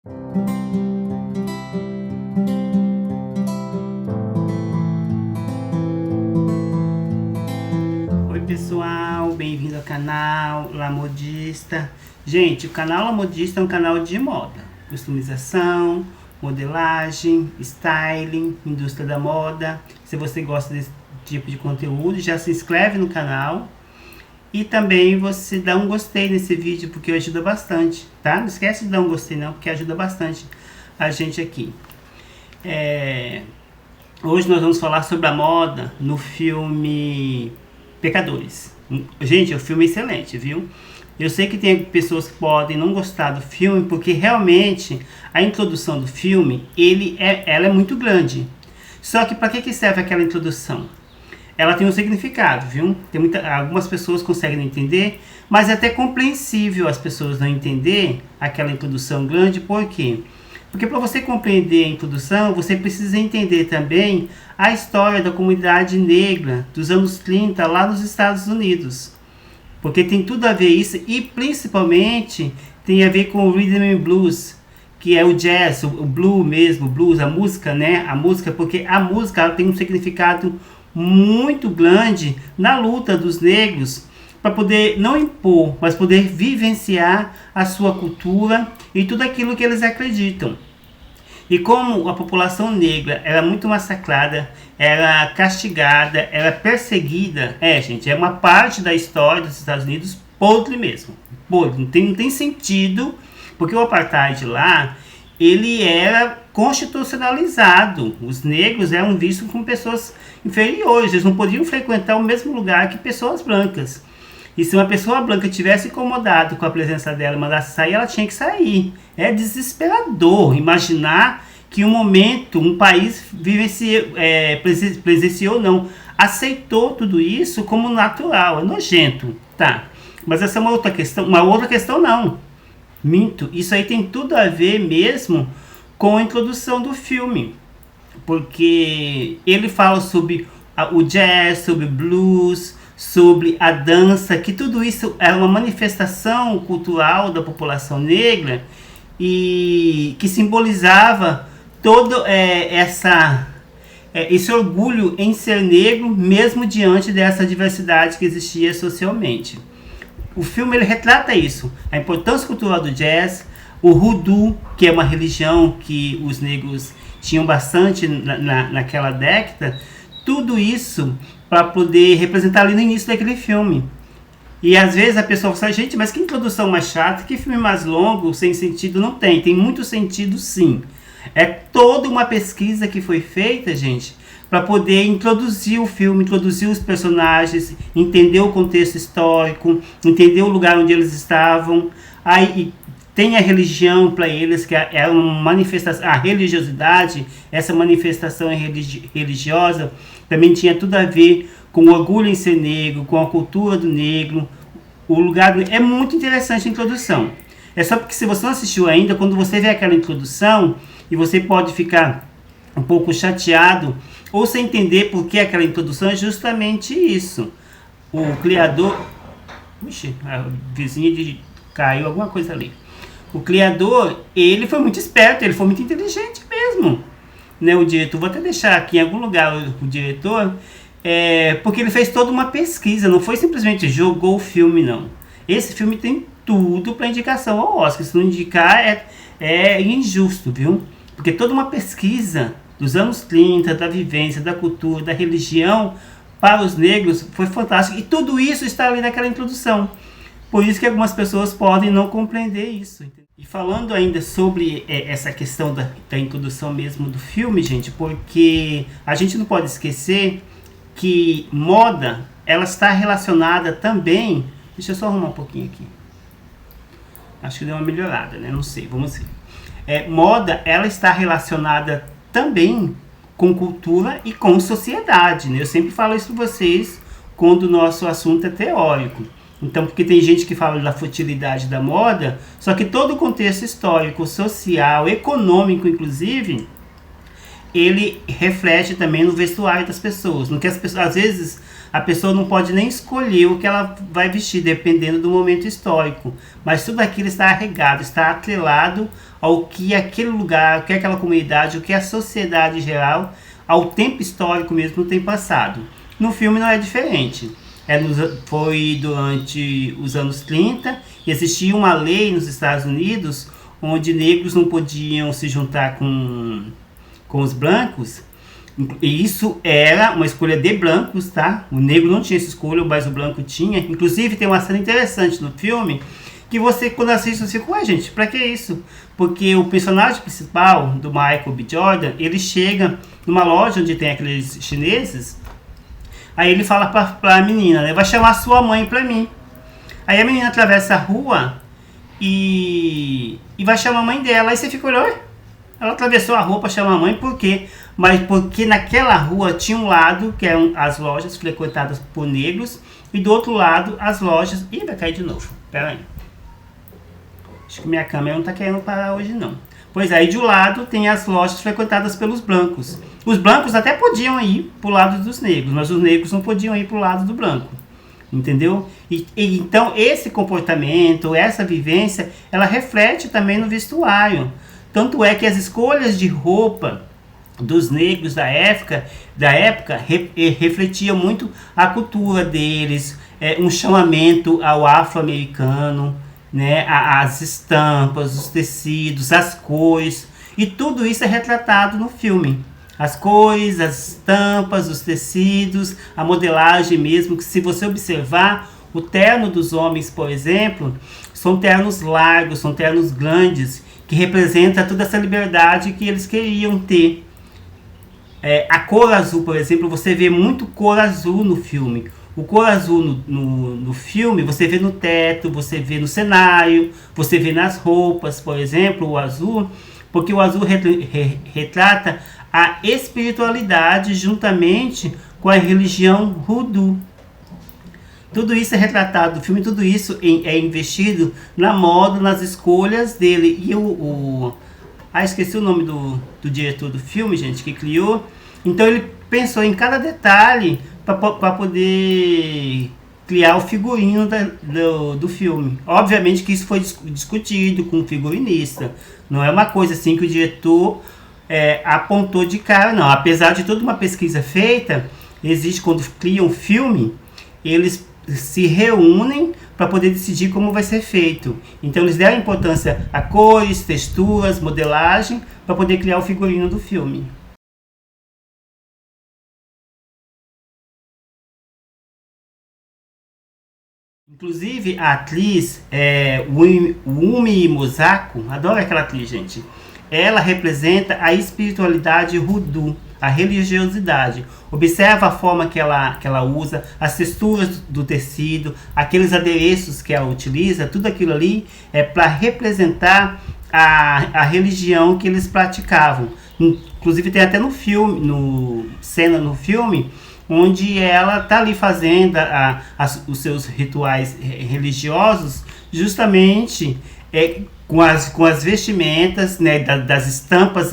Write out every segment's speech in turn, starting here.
Oi pessoal, bem-vindo ao canal La Modista. Gente, o canal La Modista é um canal de moda, customização, modelagem, styling, indústria da moda. Se você gosta desse tipo de conteúdo, já se inscreve no canal e também você dá um gostei nesse vídeo, porque ajuda bastante, tá? Não esquece de dar um gostei não, porque ajuda bastante a gente aqui. Hoje nós vamos falar sobre a moda no filme Pecadores. Gente, o filme é excelente, viu? Eu sei que tem pessoas que podem não gostar do filme, porque realmente a introdução do filme, ela é muito grande. Só que para que serve aquela introdução? Ela tem um significado, viu? Algumas pessoas conseguem entender, mas é até compreensível as pessoas não entender aquela introdução grande. Por quê? Porque para você compreender a introdução, você precisa entender também a história da comunidade negra dos anos 30 lá nos Estados Unidos. Porque tem tudo a ver isso, e principalmente tem a ver com o Rhythm and Blues, que é o jazz, o blues mesmo, o blues, a música, né? A música, porque a música ela tem um significado muito grande na luta dos negros para poder não impor, mas poder vivenciar a sua cultura e tudo aquilo que eles acreditam. E como a população negra era muito massacrada, era castigada, era perseguida, gente, é uma parte da história dos Estados Unidos podre mesmo. Podre, não tem sentido, porque o apartheid lá, ele era constitucionalizado. Os negros eram vistos como pessoas inferiores, eles não podiam frequentar o mesmo lugar que pessoas brancas. E se uma pessoa branca tivesse incomodado com a presença dela e mandasse sair, ela tinha que sair. É desesperador imaginar que um país presenciou, não, aceitou tudo isso como natural, é nojento, tá? Mas essa é uma outra questão não. Minto, isso aí tem tudo a ver mesmo com a introdução do filme, porque ele fala sobre o jazz, sobre o blues, sobre a dança, que tudo isso é uma manifestação cultural da população negra e que simbolizava todo esse orgulho em ser negro, mesmo diante dessa diversidade que existia socialmente. O filme ele retrata isso, a importância cultural do jazz, o hoodoo, que é uma religião que os negros tinham bastante naquela década, tudo isso para poder representar ali no início daquele filme. E às vezes a pessoa fala, gente, mas que introdução mais chata, que filme mais longo, sem sentido, não tem. Tem muito sentido sim. É toda uma pesquisa que foi feita, gente, para poder introduzir o filme, introduzir os personagens, entender o contexto histórico, entender o lugar onde eles estavam. Aí tem a religião para eles, que é uma manifestação, a religiosidade, essa manifestação religiosa também tinha tudo a ver com o orgulho em ser negro, com a cultura do negro, o lugar é muito interessante a introdução. É só porque se você não assistiu ainda, quando você vê aquela introdução, e você pode ficar um pouco chateado, ou sem entender por que aquela introdução, é justamente isso. O criador... Puxa, a vizinha caiu alguma coisa ali. O criador, ele foi muito esperto, ele foi muito inteligente mesmo. Né, o diretor, vou até deixar aqui em algum lugar o diretor, porque ele fez toda uma pesquisa, não foi simplesmente jogou o filme, não. Esse filme tem tudo para indicação ao Oscar, se não indicar é injusto, viu? Porque toda uma pesquisa dos anos 30, da vivência, da cultura, da religião para os negros foi fantástico, e tudo isso está ali naquela introdução. Por isso que algumas pessoas podem não compreender isso. E falando ainda sobre essa questão da introdução mesmo do filme, gente, porque a gente não pode esquecer que moda, ela está relacionada também... Deixa eu só arrumar um pouquinho aqui. Acho que deu uma melhorada, né? Não sei, vamos ver. Moda, ela está relacionada também com cultura e com sociedade, né? Eu sempre falo isso para vocês quando o nosso assunto é teórico. Então, porque tem gente que fala da futilidade da moda, só que todo o contexto histórico, social, econômico, inclusive, ele reflete também no vestuário das pessoas. No que as pessoas, às vezes, a pessoa não pode nem escolher o que ela vai vestir, dependendo do momento histórico. Mas tudo aquilo está arregado, está atrelado ao que aquele lugar, o que aquela comunidade, o que a sociedade em geral, ao tempo histórico mesmo tem passado. No filme não é diferente. Foi durante os anos 30, e existia uma lei nos Estados Unidos onde negros não podiam se juntar com os brancos. E isso era uma escolha de brancos, tá? O negro não tinha essa escolha, mas o branco tinha. Inclusive tem uma cena interessante no filme que você, quando assiste, você fica, ué, gente, pra que isso? Porque o personagem principal do Michael B. Jordan, ele chega numa loja onde tem aqueles chineses. Aí ele fala pra menina, né? Vai chamar sua mãe pra mim. Aí a menina atravessa a rua e vai chamar a mãe dela. Aí você fica olhando, ela atravessou a rua pra chamar a mãe, por quê? Mas porque naquela rua tinha um lado, que eram as lojas frequentadas por negros, e do outro lado as lojas... Ih, vai cair de novo, pera aí. Acho que minha câmera não tá querendo parar hoje não. Pois aí de um lado tem as lojas frequentadas pelos brancos. Os brancos até podiam ir pro lado dos negros, mas os negros não podiam ir pro lado do branco. Entendeu? Então esse comportamento, essa vivência, ela reflete também no vestuário. Tanto é que as escolhas de roupa dos negros da época refletiam muito a cultura deles, um chamamento ao afro-americano, né? As estampas, os tecidos, as cores, e tudo isso é retratado no filme. As cores, as estampas, os tecidos, a modelagem mesmo, que se você observar, o terno dos homens, por exemplo, são ternos largos, são ternos grandes, que representa toda essa liberdade que eles queriam ter. A cor azul, por exemplo, você vê muito cor azul no filme. O cor azul no filme, você vê no teto, você vê no cenário, você vê nas roupas, por exemplo, o azul, porque o azul retrata a espiritualidade juntamente com a religião voodoo. Tudo isso é retratado no filme, tudo isso é investido na moda, nas escolhas dele. E esqueci o nome do diretor do filme, gente, que criou. Então ele pensou em cada detalhe para poder criar o figurino do filme. Obviamente que isso foi discutido com o figurinista. Não é uma coisa assim que o diretor apontou de cara, não. Apesar de toda uma pesquisa feita, existe quando criam um filme, eles se reúnem para poder decidir como vai ser feito. Então eles deram importância a cores, texturas, modelagem, para poder criar o figurino do filme. Inclusive a atriz Wumi Mosako, adoro aquela atriz, gente. Ela representa a espiritualidade voodoo, a religiosidade. Observa a forma que ela usa, as texturas do tecido, aqueles adereços que ela utiliza, tudo aquilo ali é para representar a religião que eles praticavam. Inclusive tem até no filme, cena no filme, onde ela está ali fazendo os seus rituais religiosos, justamente com as vestimentas, né, das estampas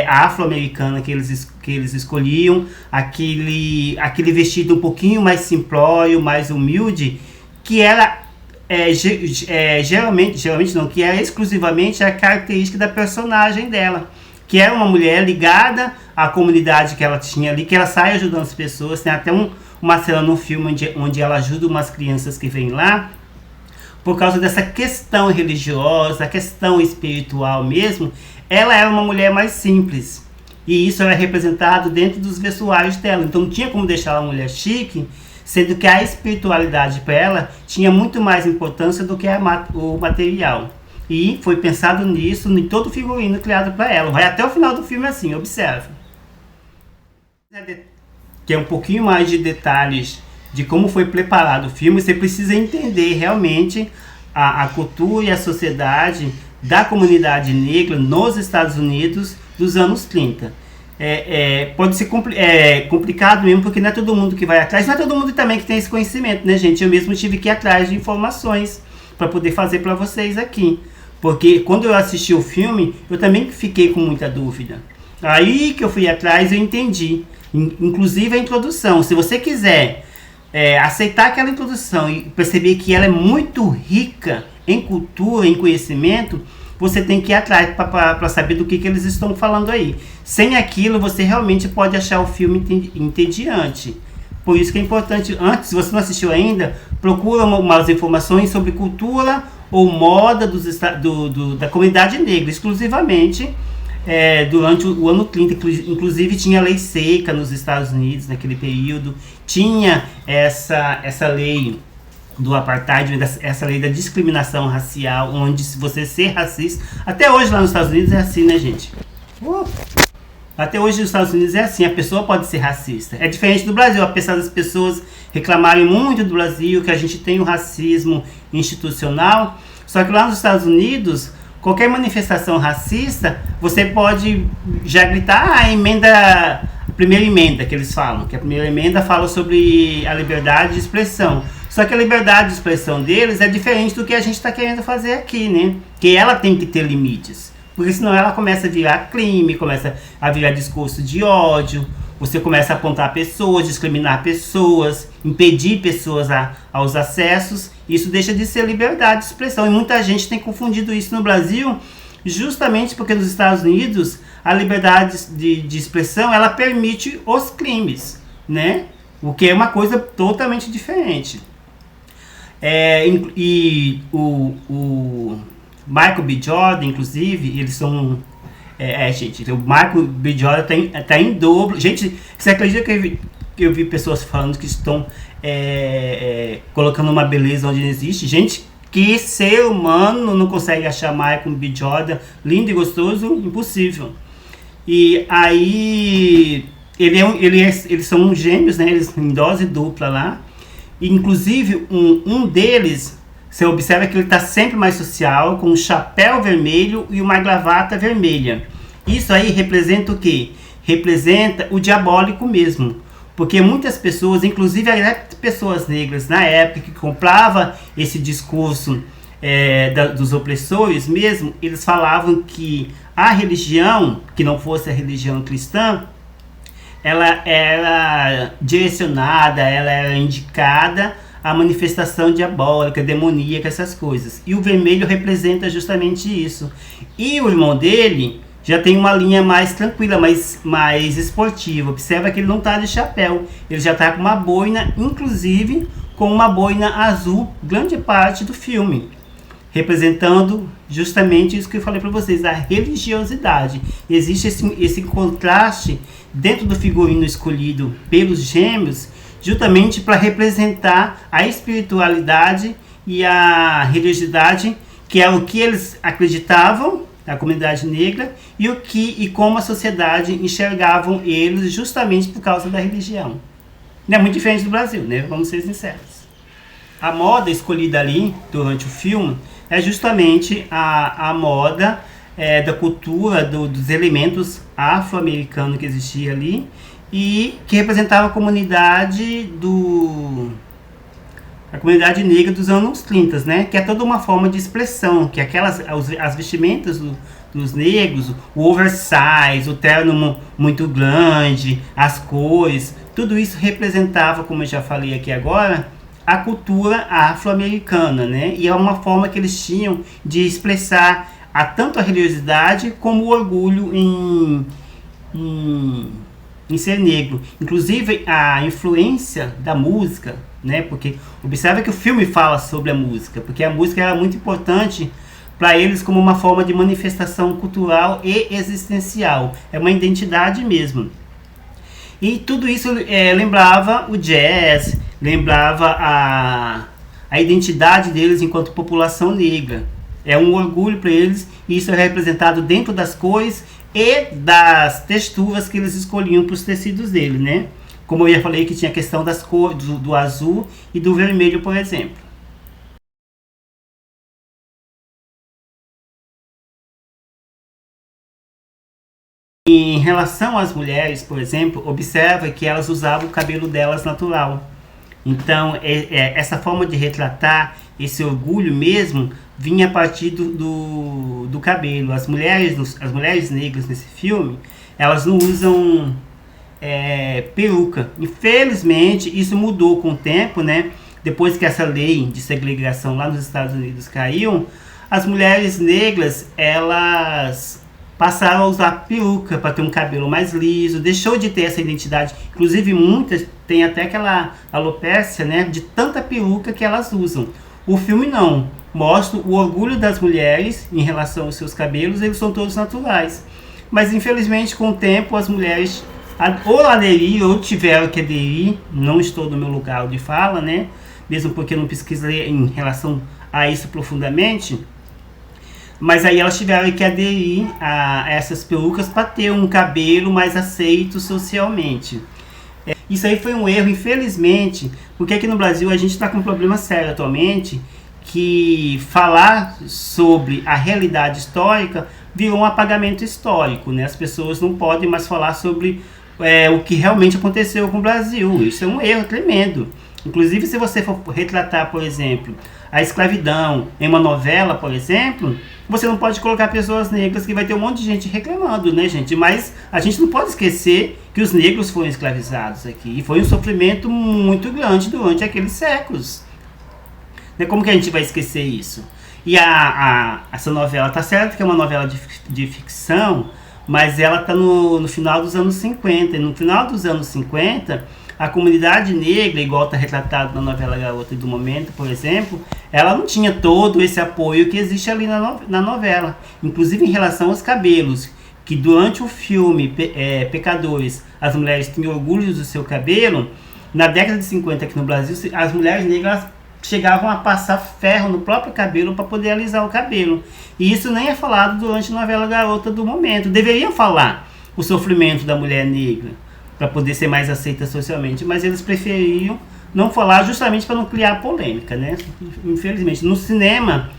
afro-americanas que eles escolhiam, aquele vestido um pouquinho mais simplório, mais humilde, que era geralmente não, que era exclusivamente a característica da personagem dela, que era uma mulher ligada à comunidade que ela tinha ali, que ela sai ajudando as pessoas. Tem até uma cena no filme onde ela ajuda umas crianças que vêm lá, por causa dessa questão religiosa, a questão espiritual mesmo. Ela era uma mulher mais simples, e isso era representado dentro dos vestuários dela. Então não tinha como deixar ela uma mulher chique, sendo que a espiritualidade para ela tinha muito mais importância do que o material. E foi pensado nisso, em todo o figurino criado para ela. Vai até o final do filme assim, observe. Que é um pouquinho mais de detalhes de como foi preparado o filme. Você precisa entender realmente a cultura e a sociedade da comunidade negra nos Estados Unidos dos anos 30. Pode ser complicado mesmo, porque não é todo mundo que vai atrás, não é todo mundo também que tem esse conhecimento, né, gente? Eu mesmo tive que ir atrás de informações para poder fazer para vocês aqui. Porque quando eu assisti o filme, eu também fiquei com muita dúvida. Aí que eu fui atrás, eu entendi. Inclusive a introdução. Se você quiser aceitar aquela introdução e perceber que ela é muito rica em cultura, em conhecimento, você tem que ir atrás para saber do que eles estão falando aí. Sem aquilo, você realmente pode achar o filme entediante. Por isso que é importante, antes, se você não assistiu ainda, procura umas informações sobre cultura ou moda da comunidade negra, exclusivamente durante o ano 30. Inclusive tinha lei seca nos Estados Unidos naquele período, tinha essa lei do apartheid, essa lei da discriminação racial, onde se você ser racista, até hoje lá nos Estados Unidos é assim, né, gente? Até hoje nos Estados Unidos é assim, a pessoa pode ser racista. É diferente do Brasil, apesar das pessoas reclamarem muito do Brasil, que a gente tem o racismo institucional, só que lá nos Estados Unidos, qualquer manifestação racista, você pode já gritar a primeira emenda que eles falam, que a primeira emenda fala sobre a liberdade de expressão. Só que a liberdade de expressão deles é diferente do que a gente está querendo fazer aqui, né? Que ela tem que ter limites. Porque senão ela começa a virar crime, começa a virar discurso de ódio, você começa a apontar pessoas, discriminar pessoas, impedir pessoas aos acessos. Isso deixa de ser liberdade de expressão. E muita gente tem confundido isso no Brasil, justamente porque nos Estados Unidos a liberdade de expressão ela permite os crimes, né? O que é uma coisa totalmente diferente. E o Michael B. Jordan, inclusive, eles são... gente, o Michael B. Jordan tá em dobro. Gente, você acredita que eu vi pessoas falando que estão colocando uma beleza onde não existe? Gente, que ser humano não consegue achar Michael B. Jordan lindo e gostoso? Impossível. E aí, eles são gêmeos, né? Eles em dose dupla lá. E, inclusive, um deles... Você observa que ele está sempre mais social, com um chapéu vermelho e uma gravata vermelha. Isso aí representa o quê? Representa o diabólico mesmo. Porque muitas pessoas, inclusive as pessoas negras na época que compravam esse discurso dos opressores mesmo, eles falavam que a religião, que não fosse a religião cristã, ela era direcionada, ela era indicada a manifestação diabólica, demoníaca, essas coisas. E o vermelho representa justamente isso. E o irmão dele já tem uma linha mais tranquila, mais esportiva. Observa que ele não está de chapéu. Ele já está com uma boina, inclusive com uma boina azul, grande parte do filme. Representando justamente isso que eu falei para vocês, a religiosidade. Existe esse contraste dentro do figurino escolhido pelos gêmeos, justamente para representar a espiritualidade e a religiosidade, que é o que eles acreditavam, a comunidade negra, e como a sociedade enxergavam eles, justamente por causa da religião. Não é muito diferente do Brasil, né? Vamos ser sinceros. A moda escolhida ali, durante o filme, é justamente a moda da cultura, dos elementos afro-americanos que existia ali, e que representava a comunidade negra dos anos 30, né? Que é toda uma forma de expressão, que as vestimentas dos negros, o oversize, o terno muito grande, as cores, tudo isso representava, como eu já falei aqui agora, a cultura afro-americana, né? E é uma forma que eles tinham de expressar tanto a religiosidade como o orgulho em ser negro. Inclusive a influência da música, né? Porque observa que o filme fala sobre a música, porque a música era muito importante para eles como uma forma de manifestação cultural e existencial. É uma identidade mesmo. E tudo isso lembrava o jazz, lembrava a identidade deles enquanto população negra. É um orgulho para eles, e isso é representado dentro das cores e das texturas que eles escolhiam para os tecidos dele, né? Como eu já falei, que tinha a questão das cores, do azul e do vermelho, por exemplo. Em relação às mulheres, por exemplo, observa que elas usavam o cabelo delas natural. Então, essa forma de retratar esse orgulho mesmo vinha a partir do cabelo. As mulheres negras nesse filme, elas não usam peruca. Infelizmente, isso mudou com o tempo, né? Depois que essa lei de segregação lá nos Estados Unidos caiu, as mulheres negras, elas passaram a usar peruca para ter um cabelo mais liso, deixou de ter essa identidade. Inclusive, muitas têm até aquela alopécia, né? De tanta peruca que elas usam. O filme não. Mostra o orgulho das mulheres em relação aos seus cabelos, eles são todos naturais. Mas, infelizmente, com o tempo, as mulheres ou aderiram ou tiveram que aderir. Não estou no meu lugar de fala, né? Mesmo porque não pesquisei em relação a isso profundamente. Mas aí elas tiveram que aderir a essas perucas para ter um cabelo mais aceito socialmente. Isso aí foi um erro, infelizmente, porque aqui no Brasil a gente está com um problema sério atualmente, que falar sobre a realidade histórica virou um apagamento histórico, né? As pessoas não podem mais falar sobre o que realmente aconteceu com o Brasil. Isso é um erro tremendo. Inclusive, se você for retratar, por exemplo, a escravidão em uma novela, por exemplo, você não pode colocar pessoas negras, que vai ter um monte de gente reclamando, né, gente? Mas a gente não pode esquecer que os negros foram escravizados aqui. E foi um sofrimento muito grande durante aqueles séculos. Como que a gente vai esquecer isso? E essa novela, tá certo que é uma novela de ficção, mas ela tá no final dos anos 50. E no final dos anos 50, a comunidade negra, igual está retratado na novela Garota do Momento, por exemplo, ela não tinha todo esse apoio que existe ali na novela. Inclusive em relação aos cabelos, que durante o filme Pecadores, as mulheres tinham orgulho do seu cabelo. Na década de 50 aqui no Brasil, as mulheres negras chegavam a passar ferro no próprio cabelo para poder alisar o cabelo. E isso nem é falado durante a novela Garota do Momento. Deveriam falar o sofrimento da mulher negra, para poder ser mais aceita socialmente, mas eles preferiam não falar, justamente para não criar polêmica, né? Infelizmente, no cinema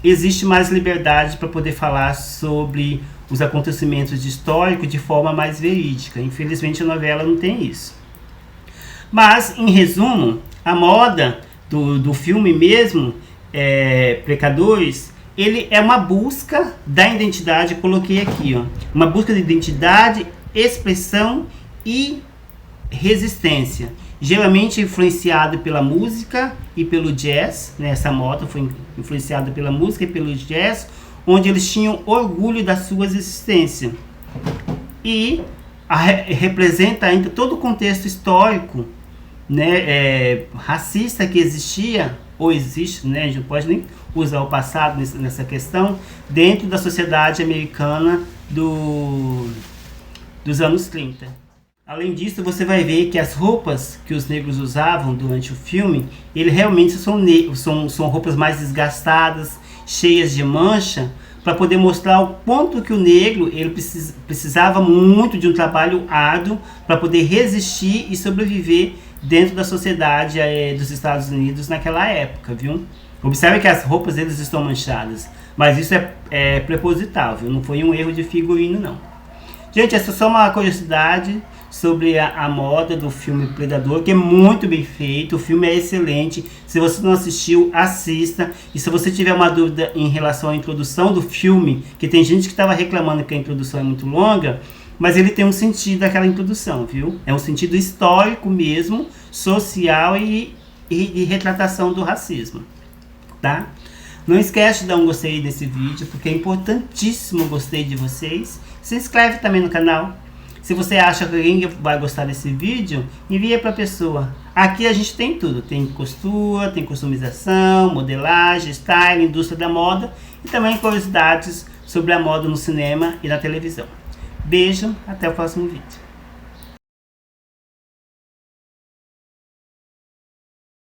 existe mais liberdade para poder falar sobre os acontecimentos históricos de forma mais verídica. Infelizmente, a novela não tem isso. Mas, em resumo, a moda do filme mesmo, Pecadores, ele é uma busca da identidade, coloquei aqui, ó, uma busca de identidade, expressão e resistência, geralmente influenciado pela música e pelo jazz, né? Essa moda foi influenciada pela música e pelo jazz, onde eles tinham orgulho da sua existência, e representa ainda todo o contexto histórico, né, racista que existia ou existe, né? A gente não pode nem usar o passado nessa questão, dentro da sociedade americana dos anos 30. Além disso, você vai ver que as roupas que os negros usavam durante o filme, ele realmente são roupas mais desgastadas, cheias de mancha, para poder mostrar o quanto que o negro ele precisava muito de um trabalho árduo para poder resistir e sobreviver dentro da sociedade dos Estados Unidos naquela época, viu? Observe que as roupas deles estão manchadas, mas isso é proposital, viu? Não foi um erro de figurino, não. Gente, essa é só uma curiosidade sobre a moda do filme Predador, que é muito bem feito. O filme é excelente. Se você não assistiu, assista. E se você tiver uma dúvida em relação à introdução do filme, que tem gente que estava reclamando que a introdução é muito longa, mas ele tem um sentido daquela introdução, viu? É um sentido histórico mesmo, social e retratação do racismo, tá? Não esquece de dar um gostei nesse vídeo, porque é importantíssimo o gostei de vocês. Se inscreve também no canal. Se você acha que alguém vai gostar desse vídeo, envia para a pessoa. Aqui a gente tem tudo. Tem costura, tem customização, modelagem, style, indústria da moda e também curiosidades sobre a moda no cinema e na televisão. Beijo, até o próximo vídeo.